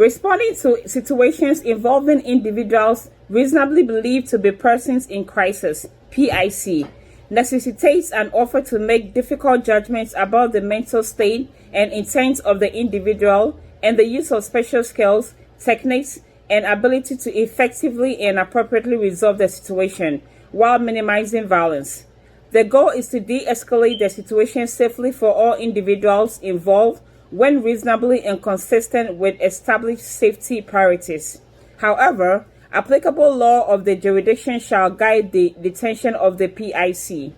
Responding to situations involving individuals reasonably believed to be persons in crisis, PIC, necessitates an offer to make difficult judgments about the mental state and intent of the individual and the use of special skills, techniques, and ability to effectively and appropriately resolve the situation while minimizing violence. The goal is to de-escalate the situation safely for all individuals involved when reasonably and consistent with established safety priorities. However, applicable law of the jurisdiction shall guide the detention of the PIC.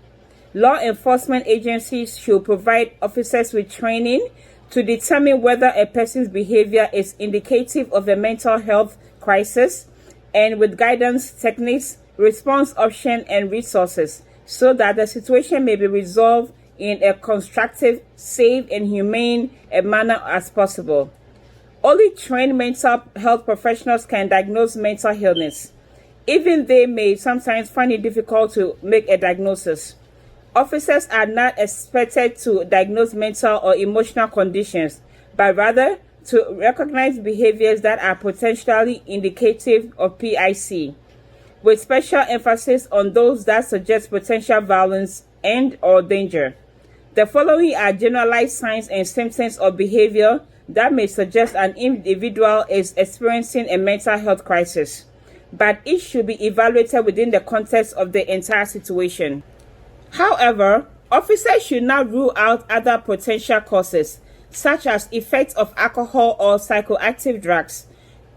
Law enforcement agencies should provide officers with training to determine whether a person's behavior is indicative of a mental health crisis, and with guidance, techniques, response options, and resources, so that the situation may be resolved in a constructive, safe, and humane manner as possible. Only trained mental health professionals can diagnose mental illness. Even they may sometimes find it difficult to make a diagnosis. Officers are not expected to diagnose mental or emotional conditions, but rather to recognize behaviors that are potentially indicative of PIC, with special emphasis on those that suggest potential violence and/or danger. The following are generalized signs and symptoms of behavior that may suggest an individual is experiencing a mental health crisis, but each should be evaluated within the context of the entire situation. However, officers should not rule out other potential causes, such as effects of alcohol or psychoactive drugs,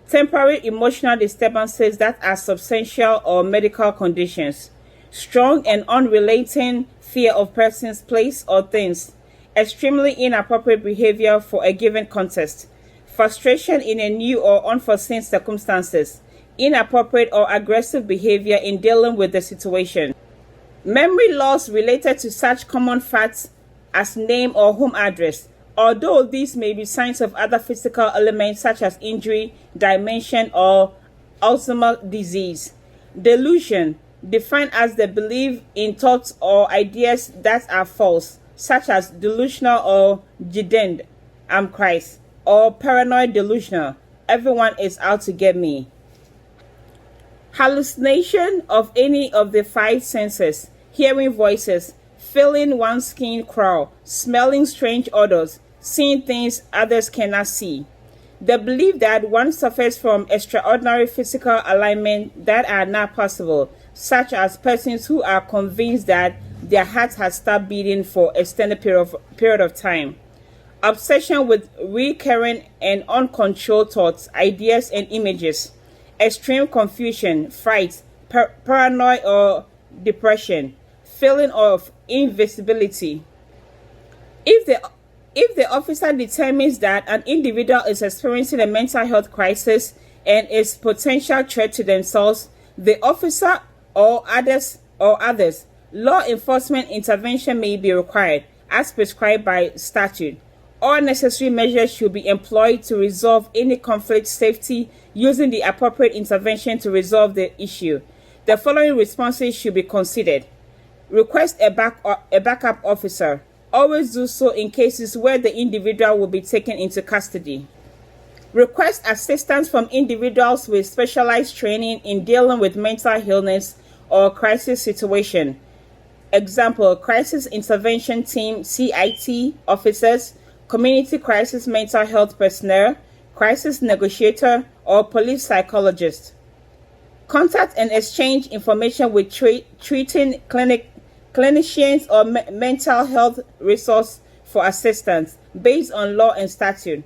temporary emotional disturbances that are substantial, or medical conditions, strong and unrelenting fear of persons, place, or things, extremely inappropriate behavior for a given context, frustration in a new or unforeseen circumstances, inappropriate or aggressive behavior in dealing with the situation. Memory loss related to such common facts as name or home address, although these may be signs of other physical elements such as injury, dementia, or Alzheimer's disease. Delusion, defined as the belief in thoughts or ideas that are false, such as delusional or jihad, I'm Christ, or paranoid delusional, everyone is out to get me. Hallucination of any of the five senses, hearing voices, feeling one's skin crawl, smelling strange odors, seeing things others cannot see. The belief that one suffers from extraordinary physical alignment that are not possible, such as persons who are convinced that their heart has stopped beating for an extended period of time. Obsession with recurrent and uncontrolled thoughts, ideas, and images. Extreme confusion, fright, paranoia or depression. Feeling of invisibility. If the officer determines that an individual is experiencing a mental health crisis and is potential threat to themselves, the officer or others, law enforcement intervention may be required as prescribed by statute. All necessary measures should be employed to resolve any conflict safely using the appropriate intervention to resolve the issue. The following responses should be considered. Request a backup officer. Always do so in cases where the individual will be taken into custody. Request assistance from individuals with specialized training in dealing with mental illness or crisis situation. Example, Crisis Intervention Team, CIT officers, Community Crisis Mental Health Personnel, Crisis Negotiator, or Police Psychologist. Contact and exchange information with treating clinicians or mental health resource for assistance based on law and statute.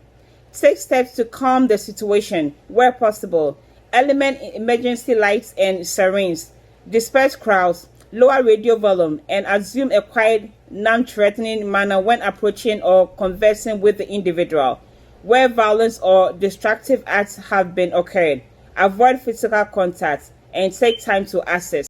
Take steps to calm the situation where possible. Element emergency lights and sirens. Disperse crowds. Lower radio volume and assume a quiet, non-threatening manner when approaching or conversing with the individual. Where violence or destructive acts have been occurred, avoid physical contact and take time to assess.